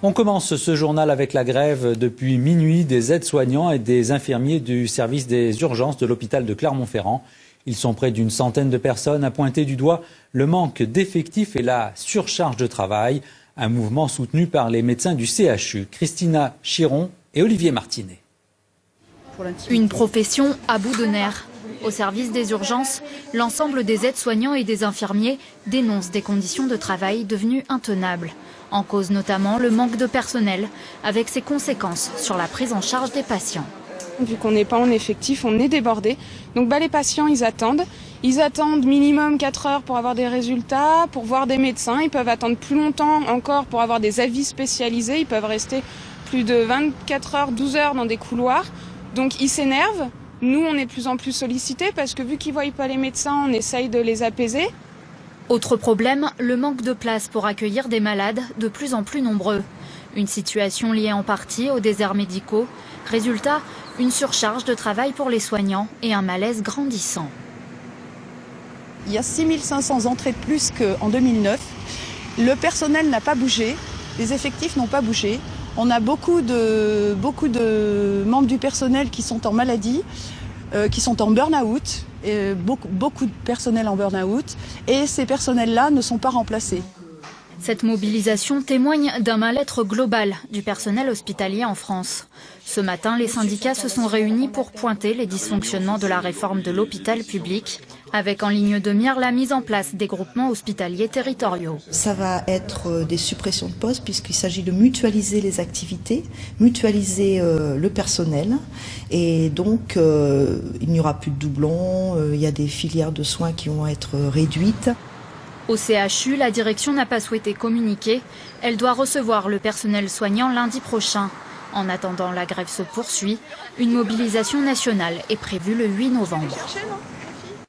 On commence ce journal avec la grève depuis minuit des aides-soignants et des infirmiers du service des urgences de l'hôpital de Clermont-Ferrand. Ils sont près d'une centaine de personnes à pointer du doigt le manque d'effectifs et la surcharge de travail. Un mouvement soutenu par les médecins du CHU, Christina Chiron et Olivier Martinet. Une profession à bout de nerfs. Au service des urgences, l'ensemble des aides-soignants et des infirmiers dénoncent des conditions de travail devenues intenables. En cause notamment le manque de personnel, avec ses conséquences sur la prise en charge des patients. Vu qu'on n'est pas en effectif, on est débordé. Donc les patients, ils attendent. Ils attendent minimum 4 heures pour avoir des résultats, pour voir des médecins. Ils peuvent attendre plus longtemps encore pour avoir des avis spécialisés. Ils peuvent rester plus de 24 heures, 12 heures dans des couloirs. Donc ils s'énervent. Nous, on est de plus en plus sollicités parce que vu qu'ils ne voient pas les médecins, on essaye de les apaiser. Autre problème, le manque de place pour accueillir des malades de plus en plus nombreux. Une situation liée en partie aux déserts médicaux. Résultat, une surcharge de travail pour les soignants et un malaise grandissant. Il y a 6500 entrées de plus qu'en 2009. Le personnel n'a pas bougé, les effectifs n'ont pas bougé. On a beaucoup de membres du personnel qui sont en maladie, qui sont en burn-out, beaucoup de personnel en burn-out, et ces personnels-là ne sont pas remplacés. Cette mobilisation témoigne d'un mal-être global du personnel hospitalier en France. Ce matin, les syndicats se sont réunis pour pointer les dysfonctionnements de la réforme de l'hôpital public, avec en ligne de mire la mise en place des groupements hospitaliers territoriaux. Ça va être des suppressions de postes puisqu'il s'agit de mutualiser les activités, mutualiser le personnel, et donc il n'y aura plus de doublons, il y a des filières de soins qui vont être réduites. Au CHU, la direction n'a pas souhaité communiquer. Elle doit recevoir le personnel soignant lundi prochain. En attendant, la grève se poursuit. Une mobilisation nationale est prévue le 8 novembre.